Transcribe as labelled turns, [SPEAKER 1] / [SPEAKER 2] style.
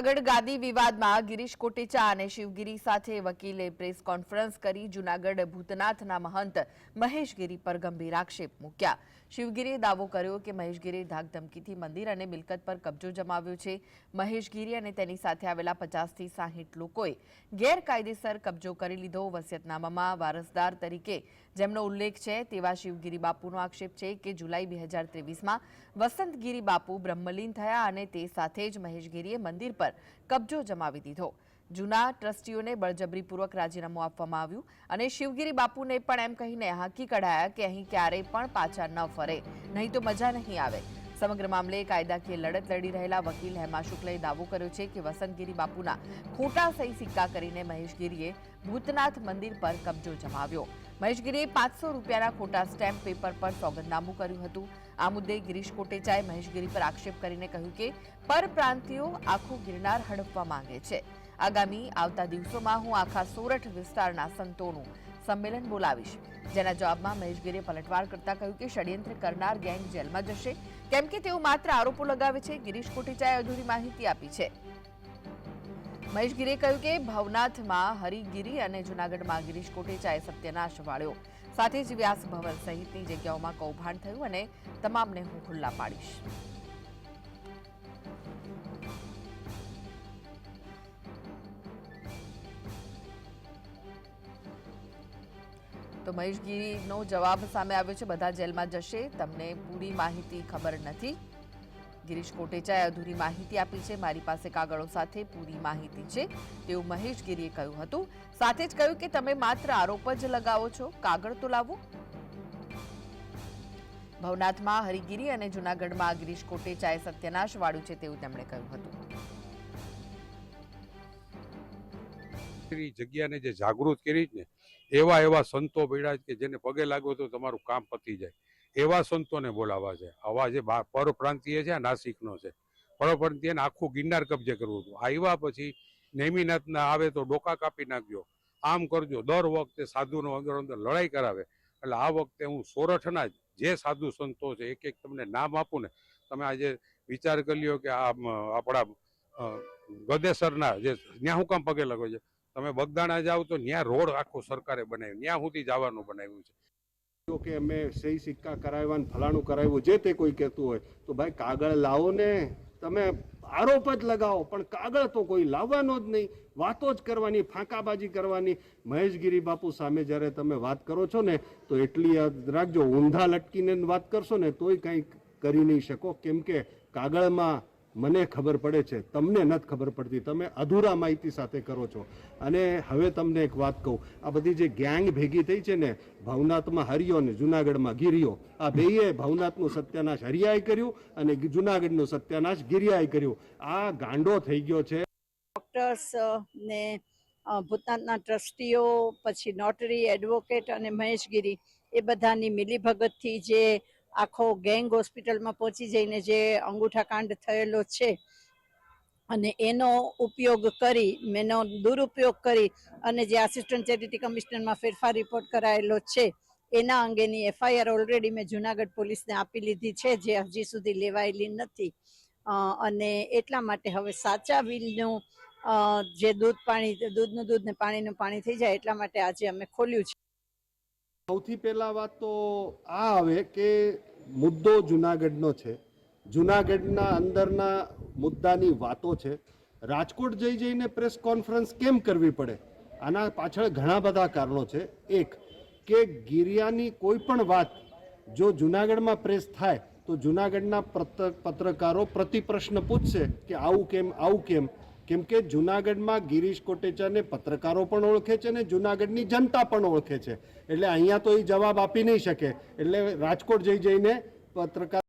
[SPEAKER 1] જૂનાગઢ ગાદી વિવાદમાં ગિરીશ કોટેચા અને શિવગીરી સાથે વકીલે પ્રેસ કોન્ફરન્સ કરી જૂનાગઢ ભૂતનાથના મહંત મહેશગીરી પર ગંભીર આક્ષેપ મૂક્યા। શિવગીરીએ દાવો કર્યો કે મહેશગીરીએ ધાકધમકીથી મંદિર અને મિલકત પર કબજો જમાવ્યો છે। મહેશગીરી અને તેની સાથે આવેલા 50 થી 60 લોકોએ ગેરકાયદેસર કબજો કરી લીધો। વસિયતનામામાં વારસદાર તરીકે જેમનો ઉલ્લેખ છે તેવા શિવગીરી બાપુનો આક્ષેપ છે કે જુલાઈ 2023માં વસંતગીરી બાપુ બ્રહ્મલીન થયા અને તે સાથે જ મહેશગીરીએ મંદિર પર કબજો જમાવી દીધો। જૂના ટ્રસ્ટીઓને બળજબરીપૂર્વક રાજીનામું આપવામાં આવ્યું અને શિવગીરી બાપુને પણ એમ કહીને હાંકી કઢાયા કે અહીં ક્યારેય પણ પાછા ન ફરે, નહીં તો મજા નહીં આવે। સમગ્ર મામલે કાયદાકીય લડત લડી રહેલા વકીલ હેમા શુક્લએ દાવો કર્યો છે કે વસંતગીરી બાપુના ખોટા સહી સિક્કા કરીને મહેશગીરીએ ભૂતનાથ મંદિર પર કબજો જમાવ્યો। મહેશગીરીએ 500 રૂપિયાના ખોટા સ્ટેમ્પ પેપર પર સોગંદનામું કર્યું હતું। આ મુદ્દે ગિરીશ કોટેચાએ મહેશગીરી પર આક્ષેપ કરીને કહ્યું કે પરપ્રાંતિયો આખું ગિરનાર હડપવા માંગે છે। આગામી આવતા દિવસોમાં હું આખા સોરઠ વિસ્તારના સંતોનું સંમેલન બોલાવીશ, જેના જવાબમાં મહેશગીરીએ પલટવાર કરતા કહ્યું કે ષડયંત્ર કરનાર ગેંગ જેલમાં જશે, કેમ કે તેઓ માત્ર આરોપો લગાવે છે। ગિરીશ કોટેચાએ અધૂરી માહિતી આપી છે। મહેશગીરીએ કહ્યું કે ભવનાથમાં હરિગીરી અને જૂનાગઢમાં ગિરીશ કોટેચાએ સત્યનાશ વાળ્યો, સાથે જ વ્યાસ ભવન સહિતની જગ્યાઓમાં કૌભાંડ થયું અને તમામને હું ખુલ્લા પાડીશ। તો મહેશગીરીનો જવાબ સામે આવ્યો છે, બધા જેલમાં જશે, તમને પૂરી માહિતી ખબર નથી। ગિરીશ કોટેચાએ અધૂરી માહિતી આપી છે, મારી પાસે કાગળો સાથે પૂરી માહિતી છે તેવું મહેશગીરીએ કહ્યું હતું। સાથે જ કહ્યું કે તમે માત્ર આરોપ જ લગાવો છો, કાગળ તો લાવો। ભવનાથમાં હરિગીરી અને જૂનાગઢમાં ગિરીશ કોટેચાએ સત્યનાશ વાળ્યું છે તેવું તેમણે કહ્યું હતું।
[SPEAKER 2] જગ્યાને જે જાગૃત કરી ને એવા સંતો બેડા કે જેને પગે લાગો તો તમારું કામ પતી જાય, એવા સંતોને બોલાવવા છે। આવા જે પરપ્રાંતીય છે, નાસિકનો છે, પરપ્રાંતીયને આખું ગિરનાર કબજે કરવું હતું। આવ્યા પછી નેમિનાથના આવે તો ડોકા કાપી નાખજો, આમ કરજો, દર વખતે સાધુનો અંદર લડાઈ કરાવે। એટલે આ વખતે હું સોરઠના જે સાધુ સંતો છે એક તમને નામ આપું ને, તમે આજે વિચાર કરી લ્યો કે આ આપણા ગદેસરના જે ત્યાં હું કામ પગે લાગો છે, તમે બગદાણા જાઓ તો ત્યાં રોડ આખો સરકારે બનાવ્યો, ત્યાં સુધી જવાનું બનાવ્યું છે।
[SPEAKER 3] કે અમે સહી સિક્કા કરાવ્યા ફલાણું કરાવ્યું જે તે કોઈ કહેતું હોય તો ભાઈ કાગળ લાવો ને, તમે આરોપ જ લગાવો પણ કાગળ તો કોઈ લાવવાનો જ નહીં, વાતો જ કરવાની, ફાંકાબાજી કરવાની। મહેશગીરી બાપુ સામે જ્યારે તમે વાત કરો છો ને તો એટલી યાદ રાખજો, ઊંધા લટકીને વાત કરશો ને તોય કંઈ કરી નહીં શકો, કેમ કે કાગળમાં મને ખબર પડે છે, તમને નથી ખબર પડતી, તમે અધૂરા માહિતી સાથે કરો છો। અને હવે તમને એક વાત કહું, આ બધી જે ગેંગ ભેગી થઈ છે ને, ભવનાથમાં હરિયો ને જૂનાગઢમાં ગિરિયો, આ બેયે ભવનાથનું સત્યાનાશ હરિયાએ કર્યું અને જૂનાગઢનું સત્યાનાશ ગિરિયાએ કર્યું। આ ગાંડો થઈ ગયો છે।
[SPEAKER 4] ડોક્ટર્સ ને ભૂતનાથના ટ્રસ્ટીઓ, પછી નોટરી, એડવોકેટ અને મહેશગીરી એ બધાની મિલીભગતથી જે આખો ગેંગ હોસ્પિટલમાં પહોંચી જઈને જે અંગૂઠા કાંડ થયેલો છે અને એનો ઉપયોગ કરી, એનો દુરુપયોગ કરી અને જે આસિસ્ટન્ટ ચેરિટી કમિશનરમાં ફેરફાર રિપોર્ટ કરાયેલો છે એના અંગેની એફઆઈઆર ઓલરેડી મેં જૂનાગઢ પોલીસને આપી લીધી છે, જે હજી સુધી લેવાયેલી નથી। અને એટલા માટે હવે સાચા વિલનું જે દૂધનું દૂધ ને પાણીનું પાણી થઈ જાય, એટલા માટે આજે અમે ખોલ્યું છે।
[SPEAKER 3] સૌથી પહેલા વાત તો આ આવે કે મુદ્દો જૂનાગઢનો છે, જૂનાગઢના અંદરના મુદ્દાની વાતો છે। રાજકોટ જઈને પ્રેસ કોન્ફરન્સ કેમ કરવી પડે, આના પાછળ ઘણા બધા કારણો છે। એક કે ગિરિયાની કોઈ પણ વાત જો જૂનાગઢમાં પ્રેસ થાય તો જૂનાગઢના પત્રકારો પ્રતિ પ્રશ્ન પૂછશે કે આવું કેમ, આવું કેમ, કેમ કે જૂનાગઢમાં ગિરીશ કોટેચાને પત્રકારો પણ ઓળખે છે અને જૂનાગઢની જનતા પણ ઓળખે છે, એટલે અહીંયા તો એ જવાબ આપી નહીં શકે, એટલે રાજકોટ જઈને પત્રકાર